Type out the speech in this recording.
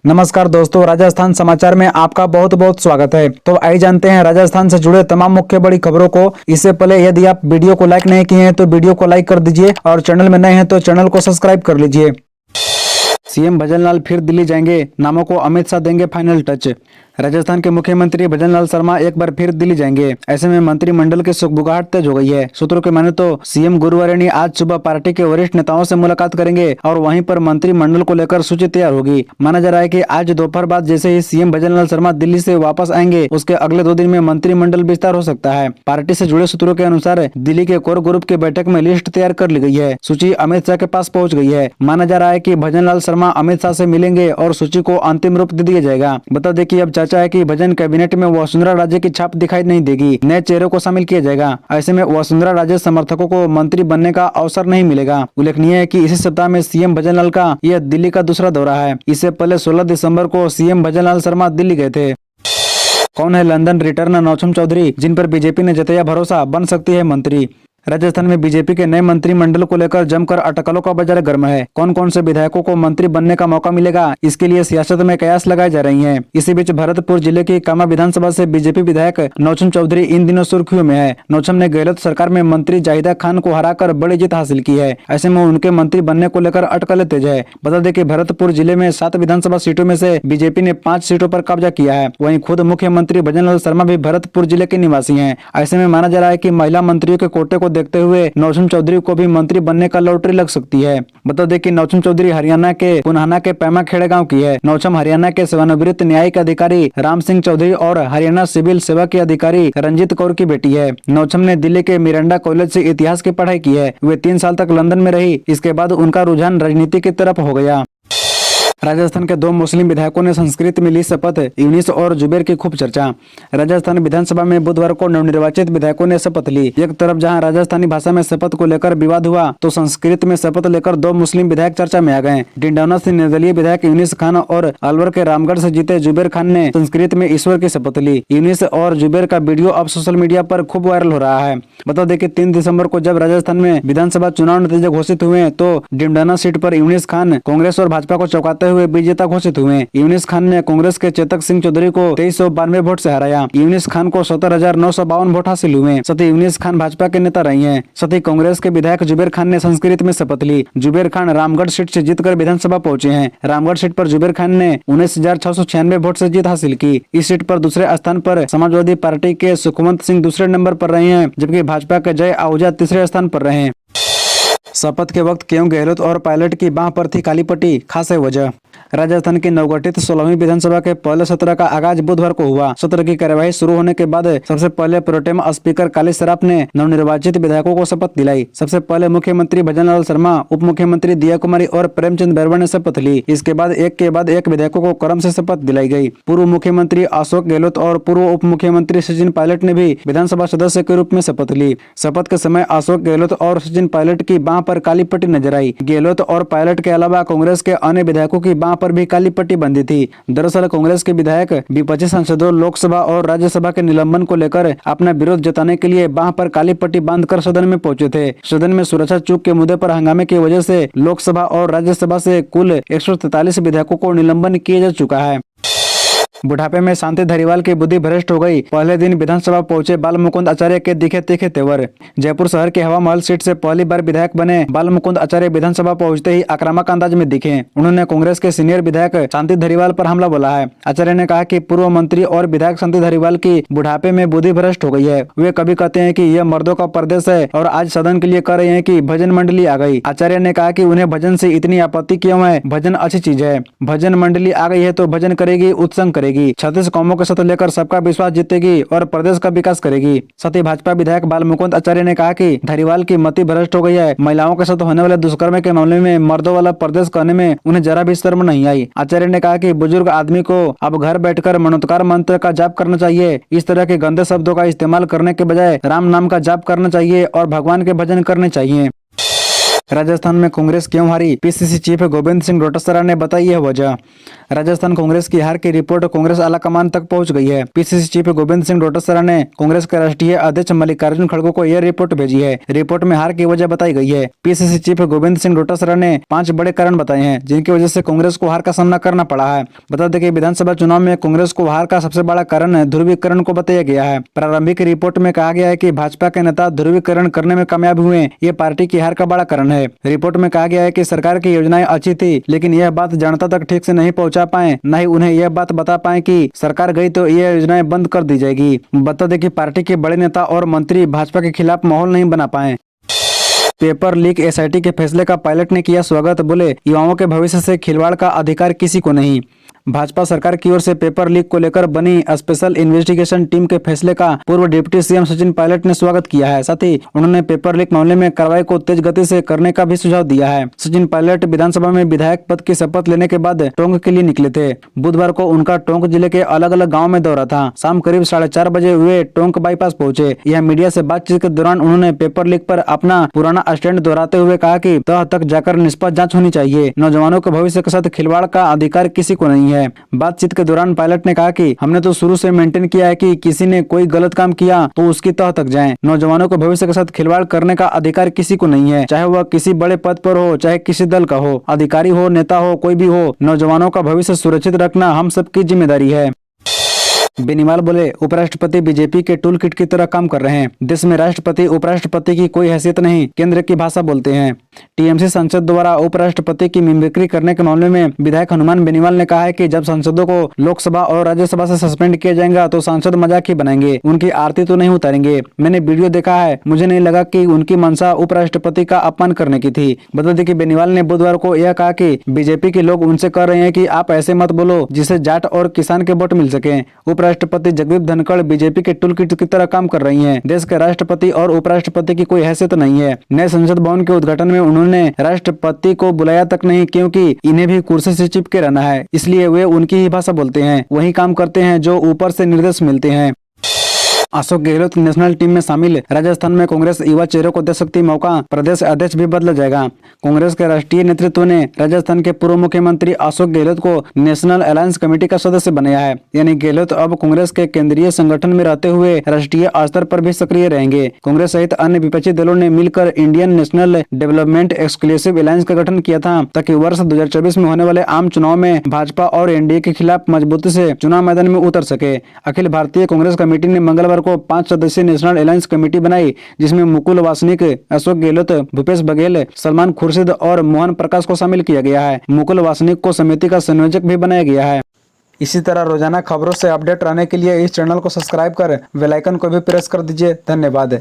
नमस्कार दोस्तों, राजस्थान समाचार में आपका बहुत बहुत स्वागत है। तो आइए जानते हैं राजस्थान से जुड़े तमाम मुख्य बड़ी खबरों को। इससे पहले यदि आप वीडियो को लाइक नहीं किए हैं तो वीडियो को लाइक कर दीजिए और चैनल में नए हैं तो चैनल को सब्सक्राइब कर लीजिए। सीएम भजनलाल फिर दिल्ली जाएंगे, नामों को अमित शाह देंगे फाइनल टच। राजस्थान के मुख्यमंत्री भजनलाल शर्मा एक बार फिर दिल्ली जाएंगे। ऐसे में मंत्रिमंडल की सुगबुगाहट तेज हो गई है। सूत्रों के माने तो सीएम गुरुवार आज सुबह पार्टी के वरिष्ठ नेताओं से मुलाकात करेंगे और वहीं पर मंत्रिमंडल को लेकर सूची तैयार होगी। माना जा रहा है कि आज दोपहर बाद जैसे ही सीएम भजनलाल शर्मा दिल्ली से वापस आएंगे, उसके अगले 2 दिन में मंत्रिमंडल विस्तार हो सकता है। पार्टी से जुड़े सूत्रों के अनुसार दिल्ली के कोर ग्रुप की बैठक में लिस्ट तैयार कर ली गई है। सूची अमित शाह के पास पहुंच गई है। माना जा रहा है कि भजनलाल शर्मा अमित शाह से मिलेंगे और सूची को अंतिम रूप दे दिया जाएगा। बता दें कि अब चर्चा है कि भजन कैबिनेट में वसुंधरा राजे की छाप दिखाई नहीं देगी, नए चेहरों को शामिल किया जाएगा। ऐसे में वसुंधरा राजे समर्थकों को मंत्री बनने का अवसर नहीं मिलेगा। उल्लेखनीय है कि इसी सप्ताह में सीएम भजनलाल का यह दिल्ली का दूसरा दौरा है। इससे पहले 16 दिसंबर को सीएम भजनलाल शर्मा दिल्ली गए थे। कौन है लंदन रिटर्न नौचम चौधरी, जिन पर बीजेपी ने जताया भरोसा, बन सकती है मंत्री। राजस्थान में बीजेपी के नए मंत्रिमंडल को लेकर जमकर अटकलों का बाजार गर्म है। कौन कौन से विधायकों को मंत्री बनने का मौका मिलेगा, इसके लिए सियासत में कयास लगाई जा रही हैं। इसी बीच भरतपुर जिले की कामा विधानसभा से बीजेपी विधायक नौचम चौधरी इन दिनों सुर्खियों में है। नौचम ने गहलोत सरकार में मंत्री जाहिदा खान को हराकर बड़ी जीत हासिल की है। ऐसे में उनके मंत्री बनने को लेकर अटकलें तेज है। बता दें कि भरतपुर जिले में 7 विधानसभा सीटों में से बीजेपी ने 5 सीटों पर कब्जा किया है। वहीं खुद मुख्यमंत्री भजनलाल शर्मा भी भरतपुर जिले के निवासी हैं। ऐसे में माना जा रहा है कि महिला मंत्रियों के कोटे को देखते हुए नौचम चौधरी को भी मंत्री बनने का लॉटरी लग सकती है। बता दें कि नौचम चौधरी हरियाणा के पुनाहना के पैमा खेड़े गांव की है। नौचम हरियाणा के सेवानिवृत्त न्यायिक अधिकारी राम सिंह चौधरी और हरियाणा सिविल सेवा के अधिकारी रंजीत कौर की बेटी है। नौचम ने दिल्ली के मिरांडा कॉलेज से इतिहास की पढ़ाई की है। वे 3 साल तक लंदन में रही। इसके बाद उनका रुझान राजनीति की तरफ हो गया। राजस्थान के 2 मुस्लिम विधायकों ने संस्कृत में ली शपथ, यूनिस और जुबेर की खूब चर्चा। राजस्थान विधानसभा में बुधवार को नवनिर्वाचित विधायकों ने शपथ ली। एक तरफ जहां राजस्थानी भाषा में शपथ को लेकर विवाद हुआ, तो संस्कृत में शपथ लेकर 2 मुस्लिम विधायक चर्चा में आ गए। डिंडौना से निर्दलीय विधायक यूनिस खान और अलवर के रामगढ़ से जीते जुबेर खान ने संस्कृत में ईश्वर की शपथ ली। यूनिस और जुबेर का वीडियो अब सोशल मीडिया पर खूब वायरल हो रहा है। बता दें कि 3 दिसंबर को जब राजस्थान में विधानसभा चुनाव नतीजे घोषित हुए तो डिंडौना सीट पर यूनिस खान कांग्रेस और भाजपा को चौंकाते हुए विजेता घोषित हुए। यूनिस खान ने कांग्रेस के चेतक सिंह चौधरी को 2392 वोट से हराया। यूनिस खान को 70,952 वोट हासिल हुए। साथ ही यूनिस खान भाजपा के नेता रही हैं। साथ ही कांग्रेस के विधायक जुबेर खान ने संस्कृत में शपथ ली। जुबेर खान रामगढ़ सीट से जीतकर विधानसभा पहुंचे हैं। रामगढ़ सीट पर जुबेर खान ने 19,696 वोट से जीत हासिल की। इस सीट पर दूसरे स्थान पर समाजवादी पार्टी के सुखवंत सिंह दूसरे नंबर पर रहे हैं, जबकि भाजपा के जय आहूजा तीसरे स्थान पर रहे। शपथ के वक्त क्यों गहलोत और पायलट की बांह पर थी काली पट्टी, खास है वजह। राजस्थान की नवगठित 16वीं विधानसभा के पहले सत्र का आगाज बुधवार को हुआ। सत्र की कार्यवाही शुरू होने के बाद सबसे पहले प्रोटेम स्पीकर काली सराफ ने नवनिर्वाचित विधायकों को शपथ दिलाई। सबसे पहले मुख्यमंत्री भजनलाल शर्मा, उप मुख्यमंत्री दिया कुमारी और प्रेमचंद बैरवा ने शपथ ली। इसके बाद एक के बाद एक विधायकों को क्रम से शपथ दिलाई गई। पूर्व मुख्यमंत्री अशोक गहलोत और पूर्व उप मुख्यमंत्री सचिन पायलट ने भी विधानसभा सदस्य के रूप में शपथ ली। शपथ के समय अशोक गहलोत और सचिन पायलट की बांह पर काली पट्टी नजर आई। गहलोत और पायलट के अलावा कांग्रेस के अन्य विधायकों की बांह पर भी काली पट्टी बंधी थी। दरअसल कांग्रेस के विधायक विपक्षी सांसदों लोकसभा और राज्यसभा के निलंबन को लेकर अपना विरोध जताने के लिए बांह पर काली पट्टी बांधकर सदन में पहुंचे थे। सदन में सुरक्षा चूक के मुद्दे पर हंगामे की वजह से लोकसभा और राज्यसभा से कुल 143 विधायकों को निलंबन किया जा चुका है। बुढ़ापे में शांति धारीवाल की बुद्धि भ्रष्ट हो गई। पहले दिन विधानसभा पहुंचे बाल मुकुंद आचार्य के दिखे तीखे तेवर। जयपुर शहर के हवा महल सीट से पहली बार विधायक बने बाल मुकुंद आचार्य विधानसभा पहुंचते ही आक्रामक अंदाज में दिखे। उन्होंने कांग्रेस के सीनियर विधायक शांति धारीवाल पर हमला बोला है। आचार्य ने कहा कि पूर्व मंत्री और विधायक शांति धारीवाल की बुढ़ापे में बुद्धि भ्रष्ट हो गई है। वे कभी कहते हैं कि यह मर्दों का प्रदेश है और आज सदन के लिए कह रहे हैं कि भजन मंडली आ गई। आचार्य ने कहा कि उन्हें भजन से इतनी आपत्ति क्यों है, भजन अच्छी चीज है। भजन मंडली आ गई है तो भजन करेगी, उत्संग करेगी, 36 कौमों के साथ लेकर सबका विश्वास जीतेगी और प्रदेश का विकास करेगी। साथ ही भाजपा विधायक बाल मुकुंद आचार्य ने कहा कि धारीवाल की मति भ्रष्ट हो गई है। महिलाओं के साथ होने वाले दुष्कर्म के मामले में मर्दों वाला प्रदेश कहने में उन्हें जरा भी शर्म नहीं आई। आचार्य ने कहा कि बुजुर्ग आदमी को अब घर बैठकर मनोत्कार मंत्र का जाप करना चाहिए। इस तरह के गंदे शब्दों का इस्तेमाल करने के बजाय राम नाम का जाप करना चाहिए और भगवान के भजन करने चाहिए। राजस्थान में कांग्रेस क्यों हारी, पीसीसी चीफ गोविंद सिंह डोटासरा ने बताई है वजह। राजस्थान कांग्रेस की हार की रिपोर्ट कांग्रेस आलाकमान तक पहुंच गई है। पीसीसी चीफ गोविंद सिंह डोटासरा ने कांग्रेस के राष्ट्रीय अध्यक्ष मल्लिकार्जुन खड़गे को यह रिपोर्ट भेजी है। रिपोर्ट में हार की वजह बताई गई है। पीसीसी चीफ गोविंद सिंह डोटासरा ने 5 बड़े कारण बताए हैं जिनकी वजह से कांग्रेस को हार का सामना करना पड़ा है। बता दें कि विधानसभा चुनाव में कांग्रेस को हार का सबसे बड़ा कारण ध्रुवीकरण को बताया गया है। प्रारंभिक रिपोर्ट में कहा गया है कि भाजपा के नेता ध्रुवीकरण करने में कामयाब हुए, ये पार्टी की हार का बड़ा कारण है। रिपोर्ट में कहा गया है कि सरकार की योजनाएं अच्छी थी लेकिन यह बात जनता तक ठीक से नहीं पहुंचा पाए, न ही उन्हें यह बात बता पाए कि सरकार गई तो ये योजनाएं बंद कर दी जाएगी। बता दें कि पार्टी के बड़े नेता और मंत्री भाजपा के खिलाफ माहौल नहीं बना पाए। पेपर लीक एसआईटी के फैसले का पायलट ने किया स्वागत, बोले युवाओं के भविष्य से खिलवाड़ का अधिकार किसी को नहीं। भाजपा सरकार की ओर से पेपर लीक को लेकर बनी स्पेशल इन्वेस्टिगेशन टीम के फैसले का पूर्व डिप्टी सीएम सचिन पायलट ने स्वागत किया है। साथ ही उन्होंने पेपर लीक मामले में कार्रवाई को तेज गति से करने का भी सुझाव दिया है। सचिन पायलट विधानसभा में विधायक पद की शपथ लेने के बाद टोंक के लिए निकले थे। बुधवार को उनका टोंक जिले के अलग अलग गाँव में दौरा था। शाम करीब 4:30 बजे वे टोंक बाईपास पहुंचे। यह मीडिया से बातचीत के दौरान उन्होंने पेपर लीक पर अपना पुराना स्टैंड दोहराते हुए कहा कि तह तक जाकर निष्पक्ष जांच होनी चाहिए। नौजवानों के भविष्य के साथ खिलवाड़ का अधिकार किसी को नहीं है। बातचीत के दौरान पायलट ने कहा कि हमने तो शुरू से मेंटेन किया है कि किसी ने कोई गलत काम किया तो उसकी तह तक जाएं। नौजवानों के भविष्य के साथ खिलवाड़ करने का अधिकार किसी को नहीं है, चाहे वह किसी बड़े पद पर हो, चाहे किसी दल का हो, अधिकारी हो, नेता हो, कोई भी हो। नौजवानों का भविष्य सुरक्षित रखना हम सबकी जिम्मेदारी है। बेनीवाल बोले उपराष्ट्रपति बीजेपी के टूल किट की तरह काम कर रहे हैं। देश में राष्ट्रपति उपराष्ट्रपति की कोई हैसियत नहीं, केंद्र की भाषा बोलते हैं। टीएमसी सांसद द्वारा उपराष्ट्रपति की मिमिक्री करने के मामले में विधायक हनुमान बेनीवाल ने कहा है कि जब सांसदों को लोकसभा और राज्यसभा से सस्पेंड किया जाएगा तो सांसद मजाक ही बनाएंगे, उनकी आरती तो नहीं उतारेंगे। मैंने वीडियो देखा है, मुझे नहीं लगा कि उनकी मंशा उपराष्ट्रपति का अपमान करने की थी। बता दें कि बेनीवाल ने बुधवार को यह कहा कि बीजेपी के लोग उनसे कह रहे हैं कि आप ऐसे मत बोलो जिससे जाट और किसान के वोट मिल सके। उपराष्ट्रपति जगदीप धनखड़ बीजेपी के टूल किट की तरह काम कर रही हैं। देश के राष्ट्रपति और उपराष्ट्रपति की कोई हैसियत नहीं है। नए संसद भवन के उद्घाटन में उन्होंने राष्ट्रपति को बुलाया तक नहीं, क्योंकि इन्हें भी कुर्सी से चिपके रहना है, इसलिए वे उनकी ही भाषा बोलते हैं, वही काम करते हैं जो ऊपर से निर्देश मिलते हैं। अशोक गहलोत नेशनल टीम में शामिल, राजस्थान में कांग्रेस युवा चेहरों को दे सकती मौका, प्रदेश अध्यक्ष भी बदला जाएगा। कांग्रेस के राष्ट्रीय नेतृत्व ने राजस्थान के पूर्व मुख्यमंत्री अशोक गहलोत को नेशनल अलायंस कमेटी का सदस्य बनाया है। यानी गहलोत अब कांग्रेस के केंद्रीय संगठन में रहते हुए राष्ट्रीय स्तर पर भी सक्रिय रहेंगे। कांग्रेस सहित अन्य विपक्षी दलों ने मिलकर Indian national development exclusive alliance का गठन किया था ताकि वर्ष 2024 में होने वाले आम चुनाव में भाजपा और एनडीए के खिलाफ मजबूती से चुनाव मैदान में उतर सके। अखिल भारतीय कांग्रेस कमेटी ने मंगलवार को 5 सदस्यीय नेशनल अलायंस कमेटी बनाई, जिसमें मुकुल वासनिक, अशोक गहलोत, भूपेश बघेल, सलमान खुर्शीद और मोहन प्रकाश को शामिल किया गया है। मुकुल वासनिक को समिति का संयोजक भी बनाया गया है। इसी तरह रोजाना खबरों से अपडेट रहने के लिए इस चैनल को सब्सक्राइब कर बेल आइकन को भी प्रेस कर दीजिए। धन्यवाद।